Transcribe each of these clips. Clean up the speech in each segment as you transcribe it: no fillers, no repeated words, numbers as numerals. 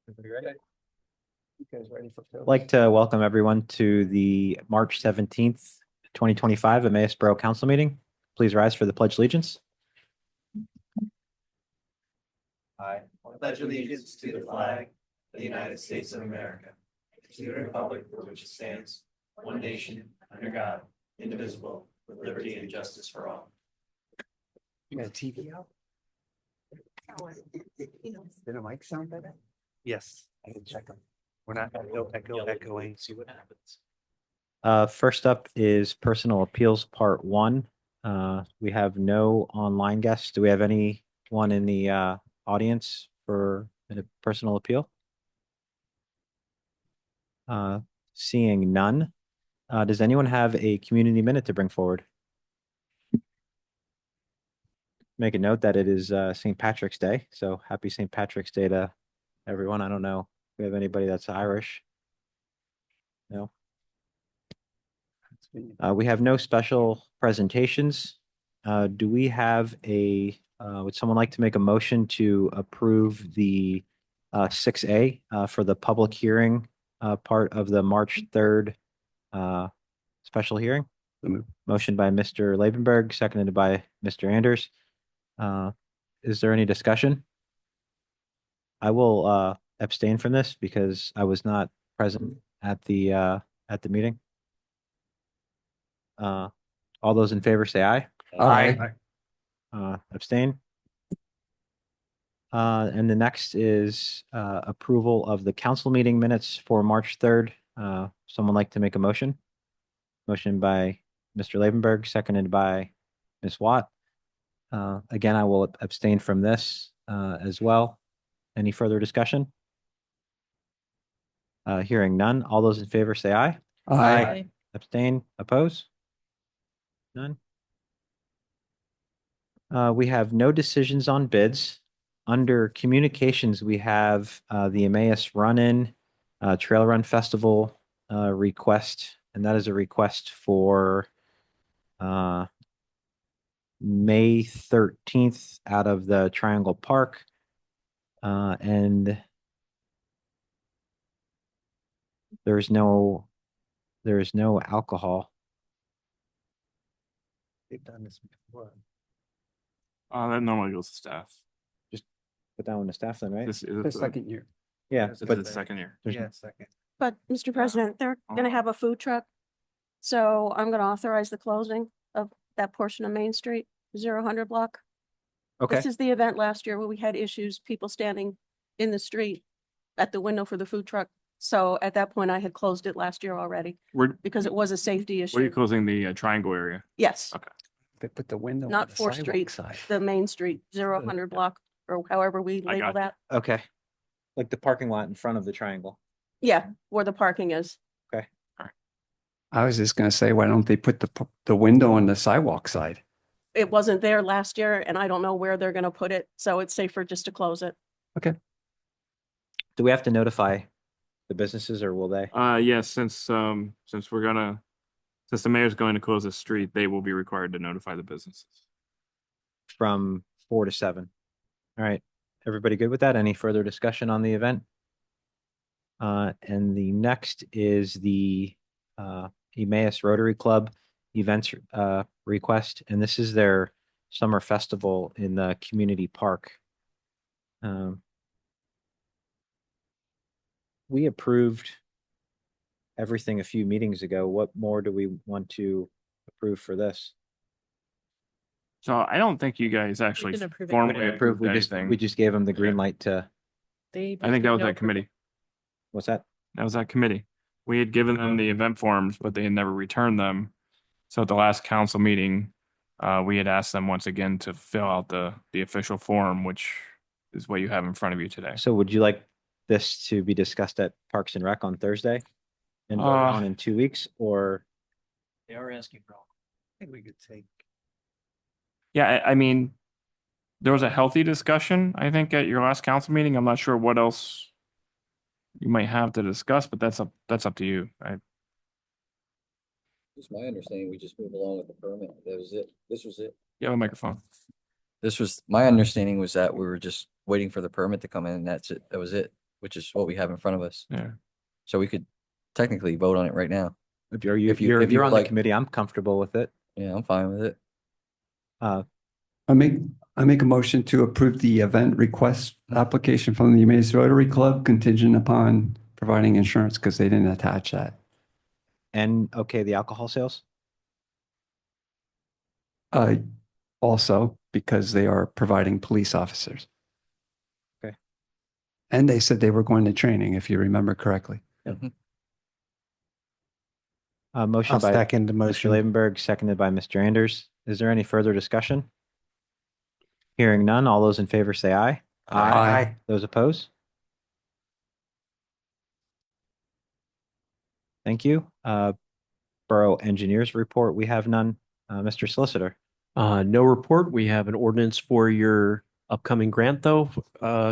Everybody ready? You guys ready for Phil? I'd like to welcome everyone to the March 17th, 2025 Emmaus Borough Council meeting. Please rise for the Pledge of Allegiance. I pledge allegiance to the flag of the United States of America, and to the republic for which it stands, one nation, under God, indivisible, with liberty and justice for all. You got a TV out? Did a mic sound better? Yes, I can check them. we're not echoing. See what happens. First up is Personal Appeals Part 1. We have no online guests. Do we have anyone in the audience for a personal appeal? Seeing none. Does anyone have a community minute to bring forward? Make a note that it is St. Patrick's Day, so happy St. Patrick's Day to everyone. I don't know if we have anybody that's Irish. No. We have no special presentations. Do we have would someone like to make a motion to approve the 6A for the public hearing part of the March 3rd special hearing? Motion by Mr. Lavenberg, seconded by Mr. Anders. Is there any discussion? I will abstain from this because I was not present at the meeting. All those in favor say aye. Aye. Abstain. And the next is approval of the council meeting minutes for March 3rd. Someone like to make a motion? Motion by Mr. Lavenberg, seconded by Ms. Watt. Again, I will abstain from this as well. Any further discussion? Hearing none. All those in favor say aye. Aye. Abstain, oppose? None. We have no decisions on bids. Under communications, we have the Emmaus Run-In Trail Run Festival request, and that is a request for May 13th out of the Triangle Park. And there's no alcohol. They've done this before. That normally goes to staff. Put that one to staff then, right? This is The the second year. Yeah, this is but the second year. there's- Yeah, second. But Mr. President, they're gonna have a food truck. So I'm gonna authorize the closing of that portion of Main Street, 0 block. okay, This is the event last year where we had issues, people standing in the street at the window for the food truck. So at that point, I had closed it last year already Where because it was a safety are you issue. closing the triangle area? Yes, Okay. They put the window. Not on the 4th sidewalk Street, side. the Main Street, 0 block, or however we I label got that. okay. Like the parking lot in front of the triangle. Yeah, where the parking is. I was just gonna say, why don't they put the window on the sidewalk side? It wasn't there last year and I don't know where they're gonna put it, so it's safer just to close it. Do we have to notify the businesses or will they? Yes, since the mayor's going to close the street, they will be required to notify the businesses. From 4 to 7. All right. Everybody good with that? Any further discussion on the event? And the next is the Emmaus Rotary Club events request, and this is their summer festival in the community park. We approved everything a few meetings ago. What more do we want to approve for this? So I don't think you guys actually didn't approve it. formally approved We anything. just gave them the green Yeah. light to, They. I think that was that committee. what's that? That was that committee. We had given them the event forms, but they had never returned them. So at the last council meeting, we had asked them once again to fill out the official form, which is what you have in front of you today. So would you like this to be discussed at Parks and Rec on Thursday? And voted on in 2 weeks, or? They are asking for all. I think we could take. Yeah, I mean, there was a healthy discussion, I think, at your last council meeting. I'm not sure what else you might have to discuss, but that's up to you. It's my understanding, we just move along with the permit. That was it. This was it. You have a microphone. My understanding was that we were just waiting for the permit to come in and that's it. That was it. which is what we have in front of us. Yeah. So we could technically vote on it right now. If you're, If you- if you're you on the like- committee, I'm comfortable with it. Yeah, I'm fine with it. Uh, I make a motion to approve the event request application from the Emmaus Rotary Club contingent upon providing insurance because they didn't attach that. and okay, the alcohol sales? Also because they are providing police officers. Okay. And they said they were going to training, if you remember correctly. Motion I'll by second the Mr. motion. Lavenberg, seconded by Mr. Anders. Is there any further discussion? Hearing none, all those in favor say aye. Aye. Those opposed? Thank you. Borough Engineers Report, we have none. Mr. Solicitor, No report. We have an ordinance for your upcoming grant, though,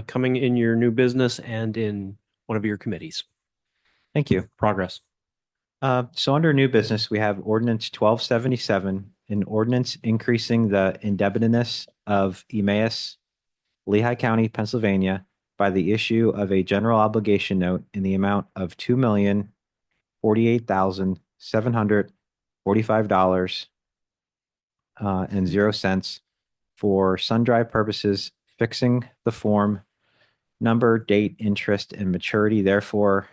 coming in your new business and in one of your committees. thank you. Progress. So under new business, we have ordinance 1277, an ordinance increasing the indebtedness of Emmaus, Lehigh County, Pennsylvania, by the issue of a general obligation note in the amount of $2,048,745 and 0 cents for sundry purposes, fixing the form, number, date, interest, and maturity, therefore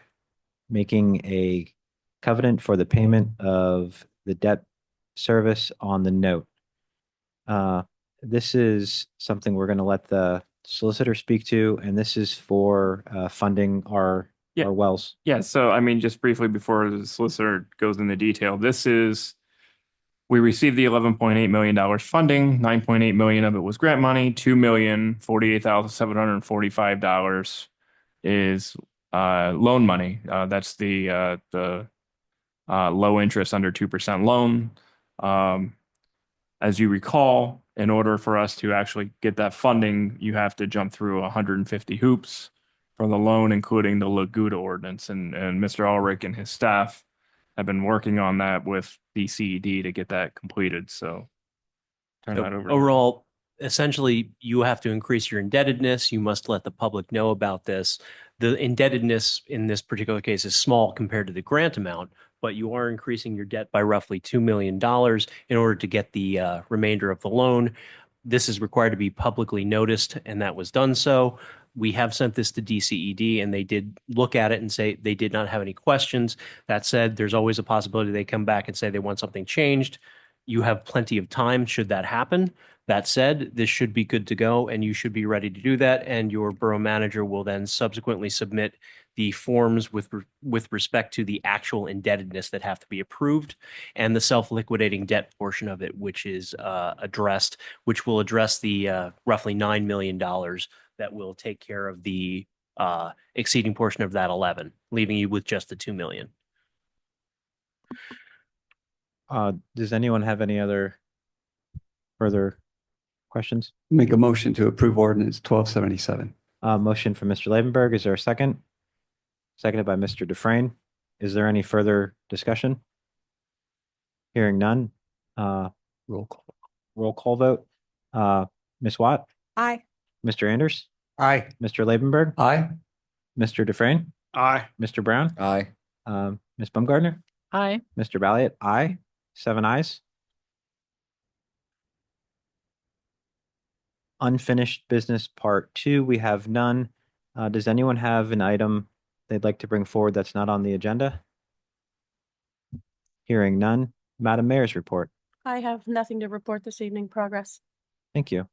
making a covenant for the payment of the debt service on the note. This is something we're going to let the solicitor speak to, and this is for funding our Yeah. wells. Yeah, so I mean, just briefly before the solicitor goes into detail, we received the $11.8 million funding, 9.8 million of it was grant money, $2,048,745 is loan money. That's the low interest under 2% loan. As you recall, in order for us to actually get that funding, you have to jump through 150 hoops for the loan, including the Laguda ordinance. And Mr. Ulrich and his staff have been working on that with DCED to get that completed. So turn So that over. overall, essentially, you have to increase your indebtedness. You must let the public know about this. The indebtedness in this particular case is small compared to the grant amount, but you are increasing your debt by roughly $2 million in order to get the remainder of the loan. This is required to be publicly noticed, and that was done so. We have sent this to DCED, and they did look at it and say they did not have any questions. That said, there's always a possibility they come back and say they want something changed. You have plenty of time should that happen. That said, this should be good to go, and you should be ready to do that. And your borough manager will then subsequently submit the forms with respect to the actual indebtedness that have to be approved and the self-liquidating debt portion of it, which is addressed, which will address the roughly $9 million that will take care of the exceeding portion of that 11, leaving you with just the 2 million. Does anyone have any other further questions? Make a motion to approve ordinance 1277. Motion from Mr. Lavenberg. Is there a second? Seconded by Mr. Dufresne. Is there any further discussion? Hearing none. Roll call. Roll call vote. Ms. Watt, Aye. Mr. Anders, Aye. Mr. Lavenberg, Aye. Mr. Dufresne, Aye. Mr. Brown, Aye. Ms. Baumgartner, Aye. Mr. Valiant, aye. 7 ayes. Unfinished business part 2, we have none. Does anyone have an item they'd like to bring forward that's not on the agenda? Hearing none. Madam Mayor's report. I have nothing to report this evening. Progress. Thank you.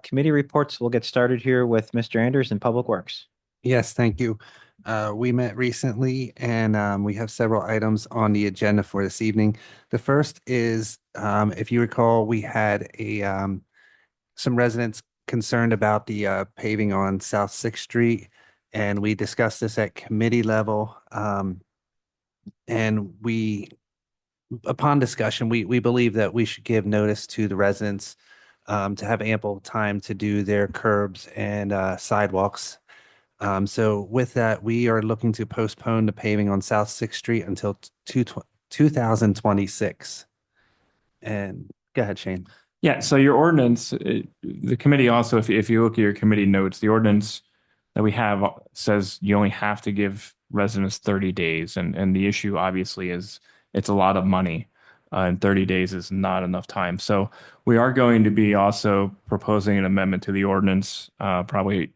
Committee reports, we'll get started here with Mr. Anders in Public Works. Yes, thank you. We met recently and we have several items on the agenda for this evening. The first is, if you recall, we had some residents concerned about the paving on South Sixth Street, and we discussed this at committee level. And upon discussion, we believe that we should give notice to the residents to have ample time to do their curbs and sidewalks. So with that, we are looking to postpone the paving on South Sixth Street until 2026. And go ahead, Shane. Yeah, so your ordinance, the committee also, if you look at your committee notes, the ordinance that we have says you only have to give residents 30 days. And the issue obviously is it's a lot of money. And 30 days is not enough time. So we are going to be also proposing an amendment to the ordinance, probably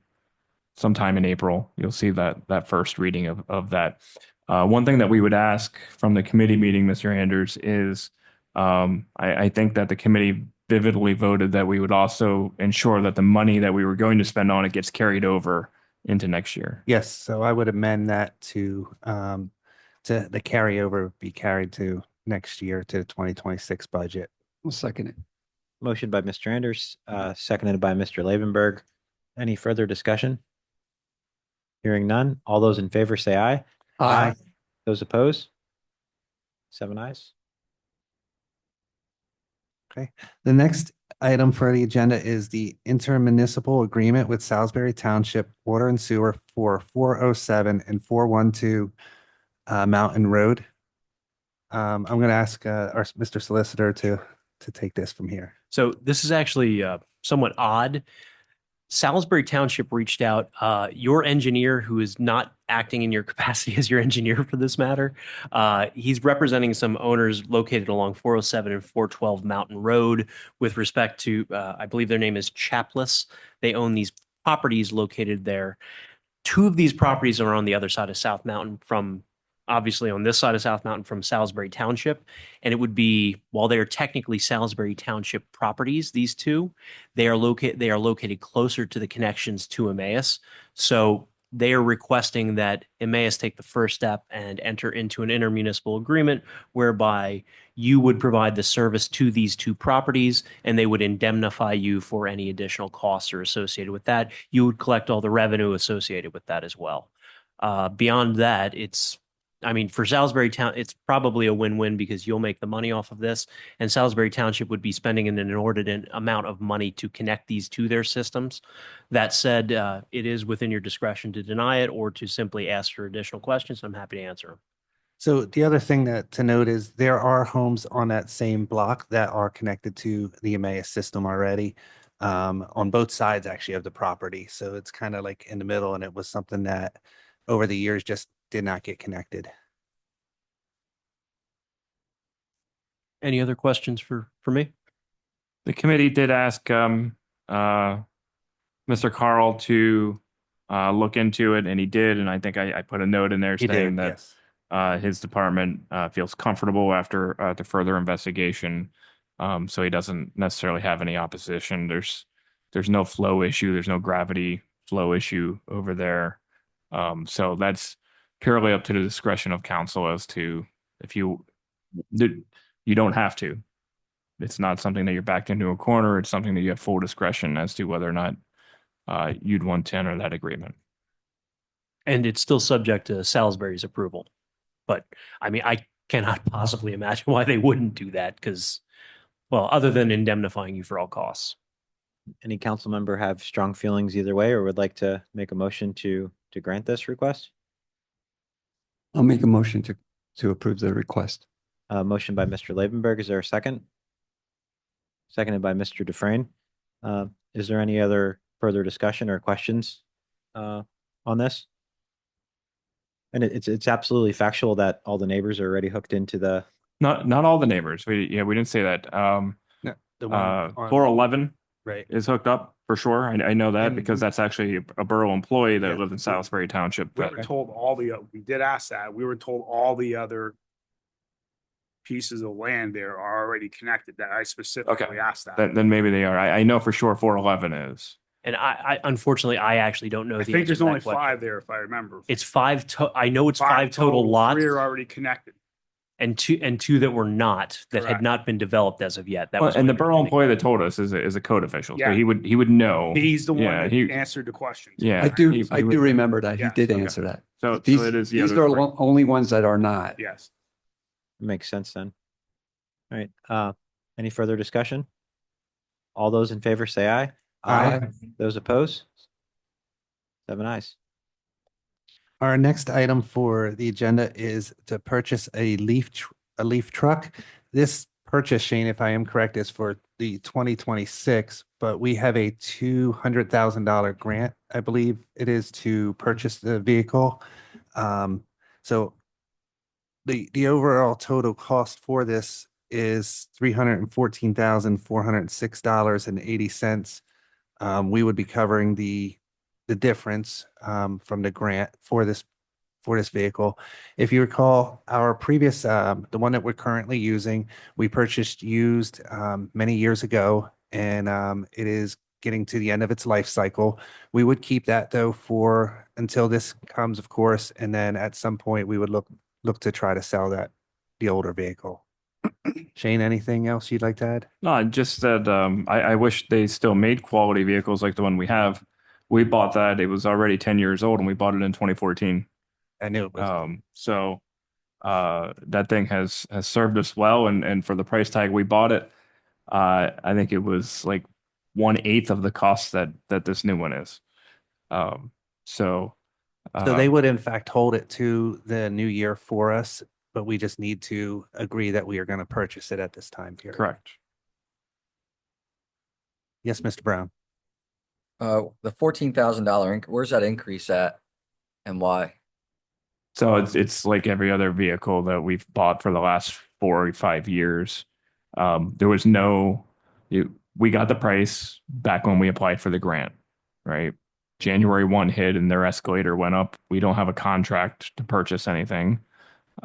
sometime in April. You'll see that first reading of that. One thing that we would ask from the committee meeting, Mr. Anders, is I think that the committee vividly voted that we would also ensure that the money that we were going to spend on it gets carried over into next year. Yes, so I would amend that to the carryover be carried to next year to the 2026 budget. I'll second it. Motion by Mr. Anders, seconded by Mr. Lavenberg. Any further discussion? Hearing none. All those in favor say aye. Aye. Those opposed? 7 ayes. The next item for the agenda is the intermunicipal agreement with Salisbury Township Water and Sewer for 407 and 412 Mountain Road. I'm going to ask our Mr. Solicitor to take this from here. So this is actually somewhat odd. Salisbury Township reached out. Your engineer, who is not acting in your capacity as your engineer for this matter, he's representing some owners located along 407 and 412 Mountain Road with respect to, I believe their name is Chapless. They own these properties located there. 2 of these properties are on the other side of South Mountain from, obviously on this side of South Mountain from Salisbury Township. And it would be, while they are technically Salisbury Township properties, these 2, they are located closer to the connections to Emmaus. So they are requesting that Emmaus take the first step and enter into an intermunicipal agreement whereby you would provide the service to these 2 properties and they would indemnify you for any additional costs are associated with that. You would collect all the revenue associated with that as well. Beyond that, for Salisbury Town, it's probably a win-win because you'll make the money off of this, and Salisbury Township would be spending an inordinate amount of money to connect these to their systems. That said, it is within your discretion to deny it or to simply ask for additional questions. I'm happy to answer them. So the other thing to note is there are homes on that same block that are connected to the Emmaus system already, on both sides actually of the property. So it's kind of like in the middle, and it was something that over the years just did not get connected. Any other questions for me? The committee did ask Mr. Carl to look into it, and he did. And I think I put a note in there He saying did, that yes. his department feels comfortable after the further investigation. So he doesn't necessarily have any opposition. There's no flow issue. There's no gravity flow issue over there. So that's purely up to the discretion of council as to if you don't have to. It's not something that you're backed into a corner. It's something that you have full discretion as to whether or not you'd want to enter that agreement. And it's still subject to Salisbury's approval. But I cannot possibly imagine why they wouldn't do that because, well, other than indemnifying you for all costs. Any council member have strong feelings either way or would like to make a motion to grant this request? I'll make a motion to approve the request. Motion by Mr. Lavenberg. Is there a second? Seconded by Mr. Dufresne. Is there any other further discussion or questions on this? And it's absolutely factual that all the neighbors are already hooked into the. Not all the neighbors. We didn't say that. No, the one on- 411 Right. is hooked up for sure. I know that And- because that's actually a borough employee that Yeah. lived in Salisbury Township. We that- were told we did ask that. We were told all the other pieces of land there are already connected, that I specifically asked that. then maybe they are. I know for sure 411 is. And I unfortunately, I actually don't know I the think answer there's to that only question. 5 there, if I remember. It's 5. I know it's 5 total lots 3 are already connected. and two that were not, that had Correct. not been developed as of yet. That Well, was and my the borough understanding. employee that told us is a code official. So Yeah. he would know. He's the one Yeah, that he- answered the questions. Yeah. I do he would- remember that. He Yes, did okay. answer that. So These it is the these other are three. the only ones that are not. Yes. Makes sense then. All right. Any further discussion? All those in favor say aye. Aye. Those opposed? 7 ayes. Our next item for the agenda is to purchase a leaf truck. This purchase, Shane, if I am correct, is for the 2026, but we have a $200,000 grant, I believe it is, to purchase the vehicle. So the overall total cost for this is $314,406.80. We would be covering the difference from the grant for this vehicle. If you recall, our previous the one that we're currently using, we purchased used many years ago, and it is getting to the end of its life cycle. We would keep that though for until this comes, of course, and then at some point we would look to try to sell the older vehicle. Shane, anything else you'd like to add? No, just that I wish they still made quality vehicles like the one we have. We bought that, it was already 10 years old, and we bought it in 2014. I knew it was. So that thing has served us well, and for the price tag we bought it, I think it was like 1/8 of the cost that this new one is. So They would in fact hold it to the new year for us, but we just need to agree that we are going to purchase it at this time period. correct. Yes, Mr. Brown. The $14,000, where's that increase at and why? So it's like every other vehicle that we've bought for the last 4 or 5 years. There was we got the price back when we applied for the grant, right? January 1 hit and their escalator went up. We don't have a contract to purchase anything.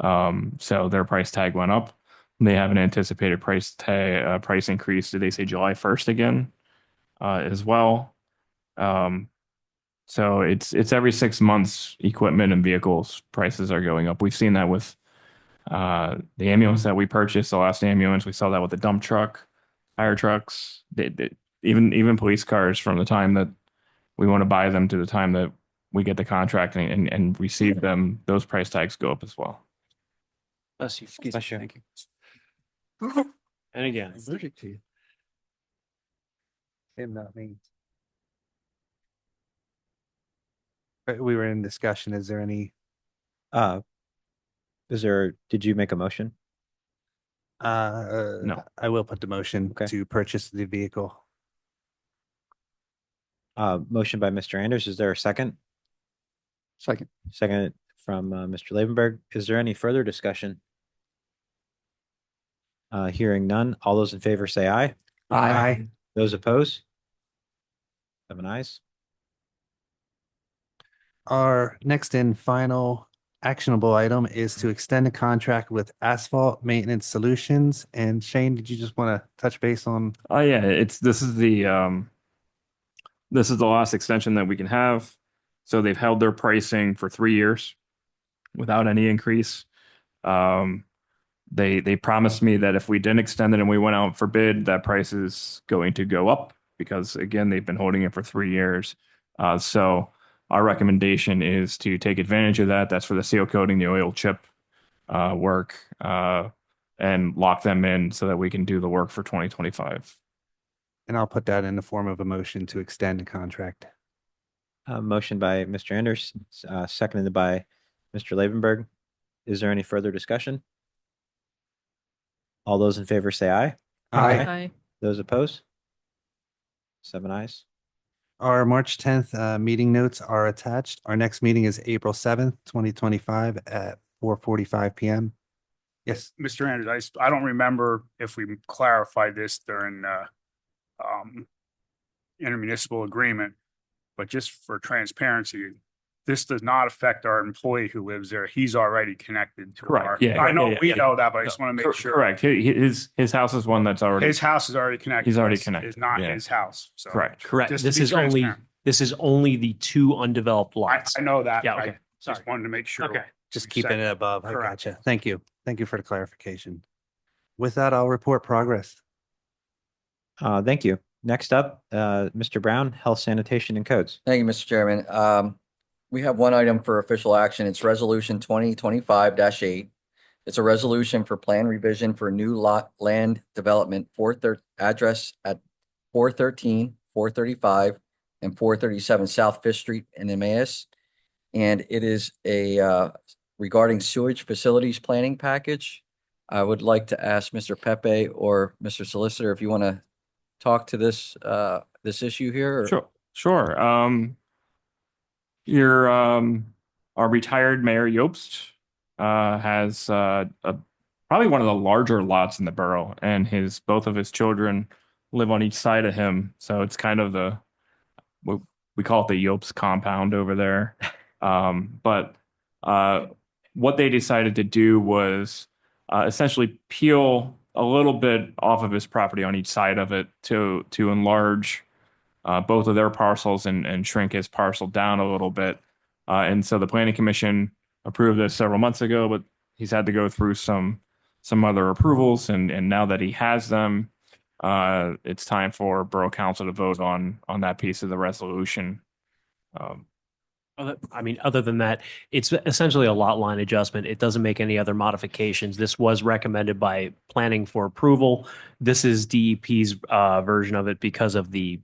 So their price tag went up. They have an anticipated price increase. Did they say July 1st again? As well. So it's every 6 months, equipment and vehicles prices are going up. We've seen that with the ambulance that we purchased, the last ambulance. We saw that with the dump truck, fire trucks, even police cars. From the time that we want to buy them to the time that we get the contract and receive them, those price tags go up as well. Bless you. Bless you. Thank you. And again, Allergic to you. Him, not me. We were in discussion. Is there any? Did you make a motion? No. I will put the motion Okay. to purchase the vehicle. Motion by Mr. Anders. Is there a second? Second. Second from Mr. Lavenberg. Is there any further discussion? Hearing none. All those in favor say aye. Aye. Those opposed? 7 ayes. Our next and final actionable item is to extend the contract with Asphalt Maintenance Solutions. And Shane, did you just want to touch base on? Oh yeah, this is the last extension that we can have. So they've held their pricing for 3 years without any increase. They promised me that if we didn't extend it and we went out for bid, that price is going to go up because again, they've been holding it for 3 years. So our recommendation is to take advantage of that. That's for the seal coating, the oil chip work, and lock them in so that we can do the work for 2025. And I'll put that in the form of a motion to extend the contract. Motion by Mr. Anders, seconded by Mr. Lavenberg. Is there any further discussion? All those in favor say aye. Aye. Those opposed? 7 ayes. Our March 10th meeting notes are attached. Our next meeting is April 7th, 2025 at 4:45 p.m. Yes. Mr. Anders, I don't remember if we clarified this during intermunicipal agreement, but just for transparency, this does not affect our employee who lives there. He's already connected to Correct. our. Yeah. I know Yeah. we know that, but I just want to make sure. Correct. His house is one that's already. His house is already connected. He's already It's- connected, It's not yeah. his house. So Correct. correct. Just to This be is only transparent. the 2 undeveloped lots. I know that. Yeah, I okay. Sorry. just wanted to make sure. Okay. Just You keeping said- it above. I Correct. gotcha. Thank you. Thank you for the clarification. With that, I'll report progress. Thank you. Next up, Mr. Brown, Health, Sanitation and Codes. Thank you, Mr. Chairman. We have one item for official action. It's Resolution 2025-8. It's a resolution for plan revision for new lot land development address at 413, 435, and 437 South Fifth Street in Emmaus. And it is a regarding sewage facilities planning package. I would like to ask Mr. Pepe or Mr. Solicitor if you want to talk to this issue here. Or- Sure. Our retired Mayor Yobst has probably one of the larger lots in the borough, and both of his children live on each side of him. So it's kind of we call it the Yobst compound over there. But what they decided to do was essentially peel a little bit off of his property on each side of it to enlarge both of their parcels and shrink his parcel down a little bit. And so the planning commission approved this several months ago, but he's had to go through some other approvals. And now that he has them, it's time for Borough Council to vote on that piece of the resolution. Other than that, it's essentially a lot line adjustment. It doesn't make any other modifications. This was recommended by planning for approval. This is DEP's version of it because of they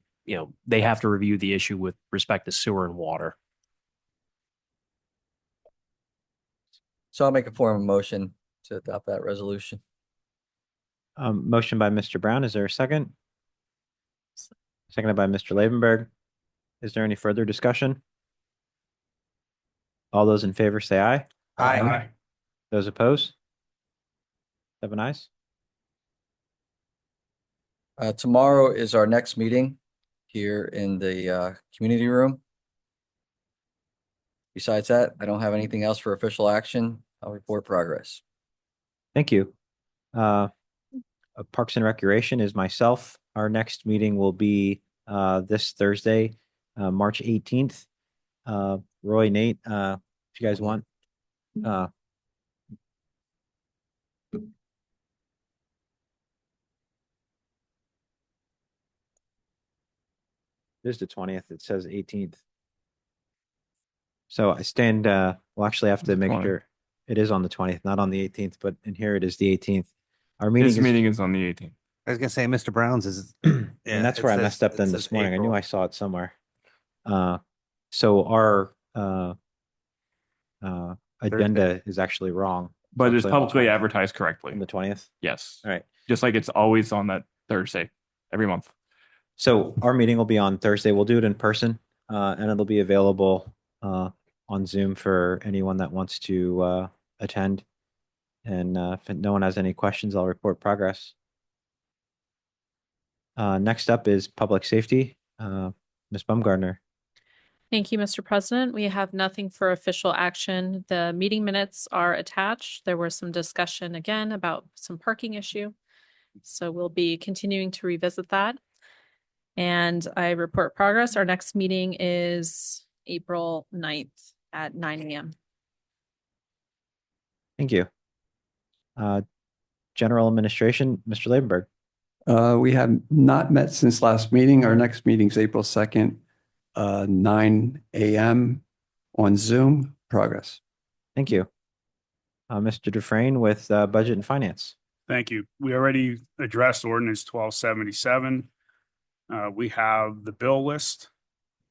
have to review the issue with respect to sewer and water. So I'll make a form of motion to adopt that resolution. Motion by Mr. Brown. Is there a second? Seconded by Mr. Lavenberg. Is there any further discussion? All those in favor say aye. Aye. Those opposed? 7 ayes. Tomorrow is our next meeting here in the community room. Besides that, I don't have anything else for official action. I'll report progress. Thank you. Parks and Recreation is myself. Our next meeting will be this Thursday, March 18th. Roy, Nate, if you guys want. This is the 20th. It says 18th. So I stand, we'll actually have to make 20th. sure it is on the 20th, not on the 18th, but in here it is the 18th. Our meeting His is, meeting is on the 18th. I was gonna say, Mr. Brown's is. and that's where I messed up then this morning. I knew I saw it somewhere. So our agenda is actually wrong. But it's Actually on the publicly 20th. advertised correctly. On the 20th. Yes. All right. Just like it's always on that Thursday every month. So our meeting will be on Thursday. We'll do it in person, and it'll be available on Zoom for anyone that wants to attend. And if no one has any questions, I'll report progress. Next up is public safety. Ms. Baumgartner. Thank you, Mr. President. We have nothing for official action. The meeting minutes are attached. There was some discussion again about some parking issue. So we'll be continuing to revisit that. And I report progress. Our next meeting is April 9th at 9 a.m. Thank you. General Administration, Mr. Lavenberg. We have not met since last meeting. Our next meeting is April 2nd, 9 a.m. on Zoom. Progress. Thank you. Mr. Dufresne with Budget and Finance. Thank you. We already addressed ordinance 1277. We have the bill list,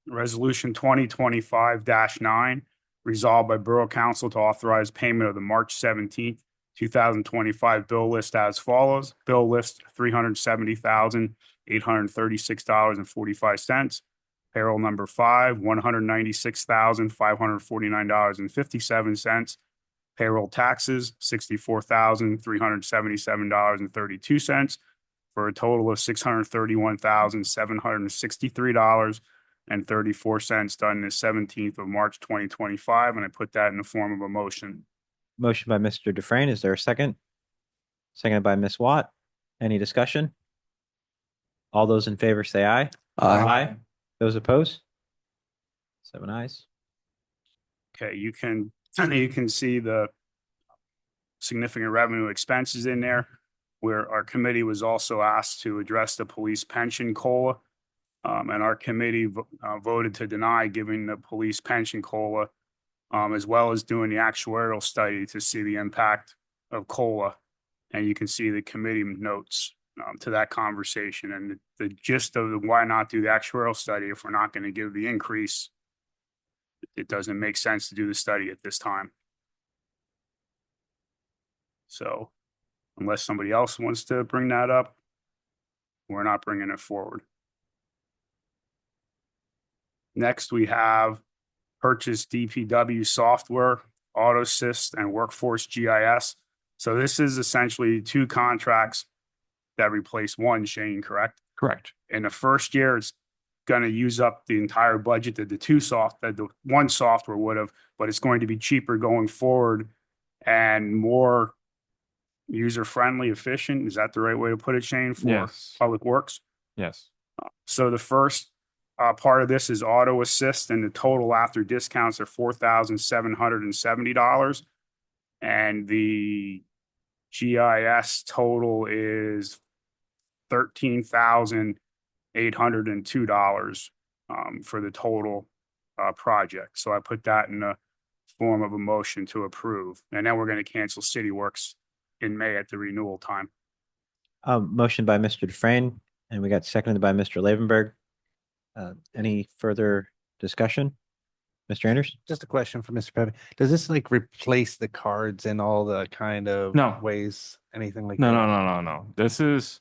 resolution 2025-9, resolved by Borough Council to authorize payment of the March 17th, 2025 bill list as follows. Bill list $370,836.45. Payroll number 5, $196,549.57. Payroll taxes, $64,377.32, for a total of $631,763.34 done the 17th of March 2025, and I put that in the form of a motion. Motion by Mr. Dufresne. Is there a second? Seconded by Ms. Watt. Any discussion? All those in favor say aye. Aye. Those opposed? 7 ayes. Okay, you can see the significant revenue expenses in there, where our committee was also asked to address the police pension COLA. And our committee voted to deny giving the police pension COLA, as well as doing the actuarial study to see the impact of COLA. And you can see the committee notes to that conversation, and the gist of why not do the actuarial study if we're not going to give the increase. It doesn't make sense to do the study at this time. So Unless somebody else wants to bring that up, we're not bringing it forward. Next, we have purchase DPW software, AutoSys, and Workforce GIS. So this is essentially two contracts that replace one, Shane, correct? Correct. In the first year, it's going to use up the entire budget that the one software would have, but it's going to be cheaper going forward and more user-friendly, efficient. Is that the right way to put it, Shane, for Yes. Public Works? Yes. So the first part of this is auto assist, and the total after discounts are $4,770. And the GIS total is $13,802 for the total project. So I put that in the form of a motion to approve. And then we're going to cancel CityWorks in May at the renewal time. Motion by Mr. Dufrain, and we got seconded by Mr. Lavenberg. Any further discussion? Mr. Anders? Just a question for Mr. Pepe. Does this like replace the cards in all the kind of No. ways, anything like No, that? no. This is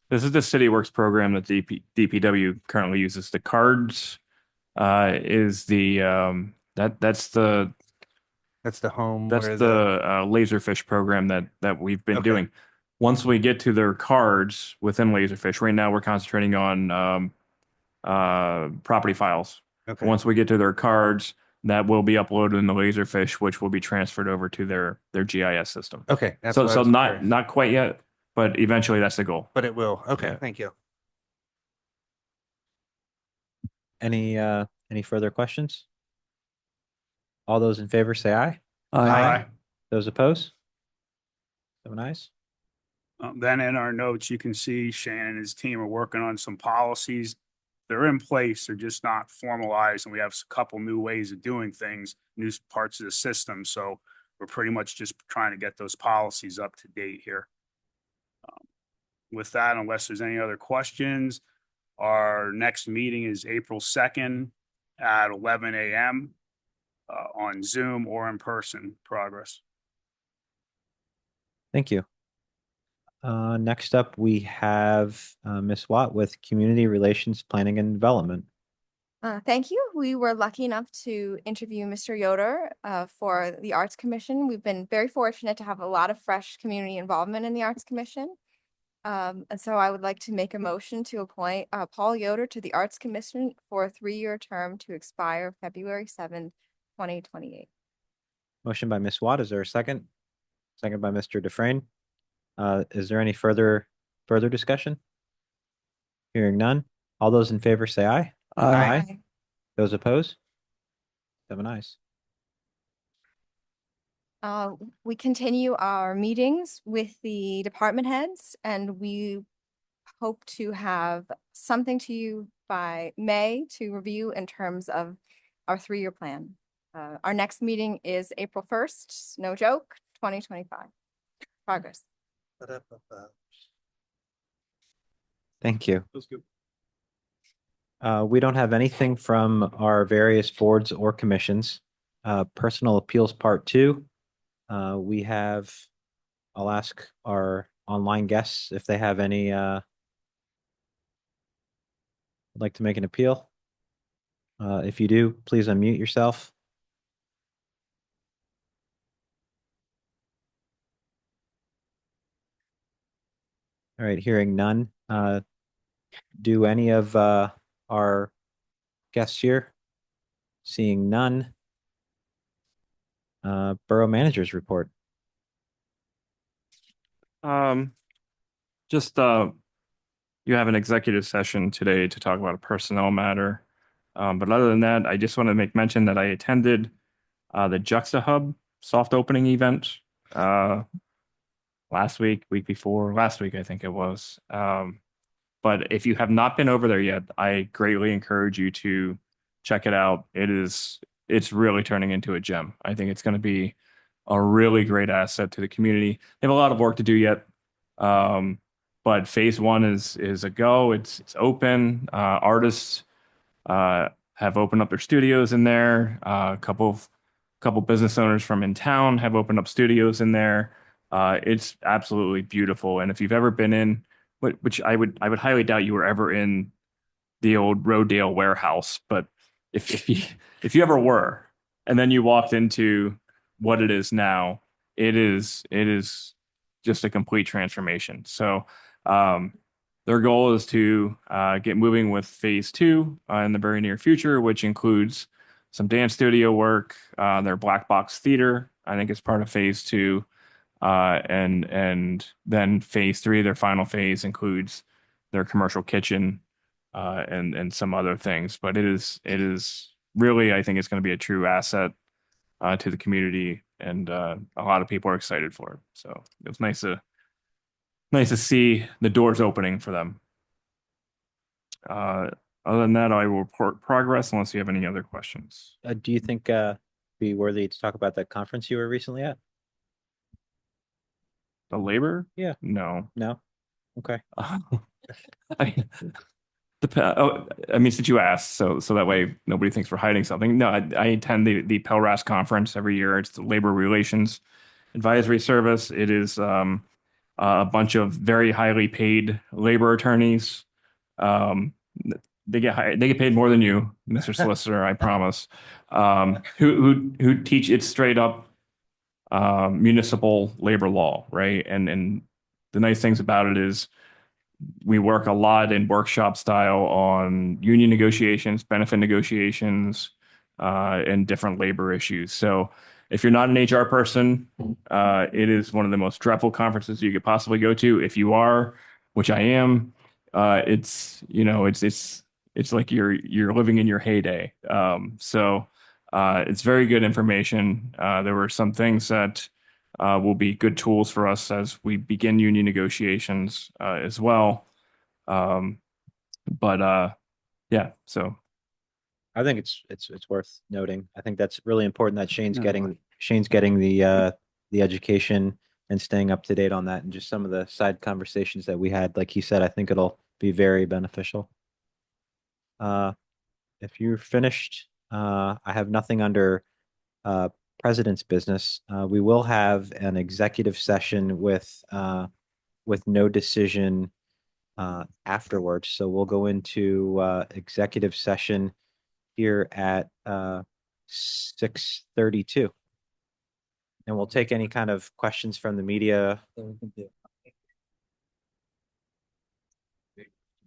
the CityWorks program that DPW currently uses. The cards is the that's the home. That's where the Laserfish program that we've been Okay. doing. Once we get to their cards within Laserfish, right now we're concentrating on property files. Okay. Once we get to their cards, that will be uploaded in the Laserfish, which will be transferred over to their GIS system. Okay. That's So what I so was not curious. not quite yet, but eventually that's the goal. But it will. Okay. Yeah. Thank you. Any further questions? All those in favor say aye. Aye. Those opposed? 7 ayes. Then in our notes, you can see Shane and his team are working on some policies. They're in place, they're just not formalized, and we have a couple new ways of doing things, new parts of the system. So we're pretty much just trying to get those policies up to date here. With that, unless there's any other questions, our next meeting is April 2nd at 11 a.m. On Zoom or in person. Progress. Thank you. Next up, we have Ms. Watt with Community Relations Planning and Development. Thank you. We were lucky enough to interview Mr. Yoder for the Arts Commission. We've been very fortunate to have a lot of fresh community involvement in the Arts Commission. And so I would like to make a motion to appoint Paul Yoder to the Arts Commission for a 3-year term to expire February 7th, 2028. Motion by Ms. Watt. Is there a second? Second by Mr. Dufrain. Is there any further discussion? Hearing none. All those in favor say aye. Aye. Those opposed? 7 ayes. We continue our meetings with the department heads, and we hope to have something to you by May to review in terms of our 3-year plan. Our next meeting is April 1st, no joke, 2025. Progress. Thank you. We don't have anything from our various boards or commissions. Personal Appeals Part 2. I'll ask our online guests if they have any would like to make an appeal. If you do, please unmute yourself. All right, hearing none. Do any of our guests here? Seeing none. Borough Managers Report. Just you have an executive session today to talk about a personnel matter. But other than that, I just want to make mention that I attended the Juxta Hub soft opening event last week before, last week, I think it was. But if you have not been over there yet, I greatly encourage you to check it out. It's really turning into a gem. I think it's going to be a really great asset to the community. They have a lot of work to do yet. But phase 1 is a go. It's open. Artists have opened up their studios in there. A couple business owners from in town have opened up studios in there. It's absolutely beautiful. And if you've ever been in, which I would highly doubt you were ever in the old Rodale warehouse, but if you ever were, and then you walked into what it is now, it is just a complete transformation. So their goal is to get moving with phase 2 in the very near future, which includes some dance studio work, their black box theater, I think is part of phase 2. And then phase 3, their final phase, includes their commercial kitchen and some other things. But it is really, I think it's going to be a true asset to the community, and a lot of people are excited for it. So it was nice to see the doors opening for them. Other than that, I will report progress unless you have any other questions. Do you think be worthy to talk about that conference you were recently at? The labor? Yeah. No. No? Okay. I mean, since you asked, so that way nobody thinks we're hiding something. No, I attend the PELRAS conference every year. It's the Labor Relations Advisory Service. It is a bunch of very highly paid labor attorneys. They get paid more than you, Mr. Solicitor, I promise. Who teach it straight up municipal labor law, right? And the nice things about it is we work a lot in workshop style on union negotiations, benefit negotiations, and different labor issues. So if you're not an HR person, it is one of the most dreadful conferences you could possibly go to. If you are, which I am, it's like you're living in your heyday. So it's very good information. There were some things that will be good tools for us as we begin union negotiations as well. Yeah, so I think it's worth noting. I think that's really important that Shane's No. getting the education and staying up to date on that, and just some of the side conversations that we had. Like he said, I think it'll be very beneficial. If you're finished, I have nothing under president's business. We will have an executive session with no decision afterwards. So we'll go into executive session here at 6:32. And we'll take any kind of questions from the media.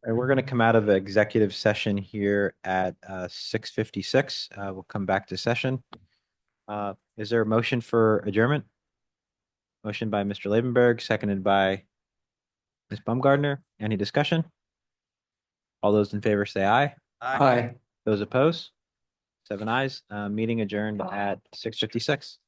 And we're going to come out of executive session here at 6:56. We'll come back to session. Is there a motion for adjournment? Motion by Mr. Labenberg, seconded by Ms. Baumgartner. Any discussion? All those in favor say aye. Aye. Those opposed? 7 ayes. Meeting adjourned at 6:56.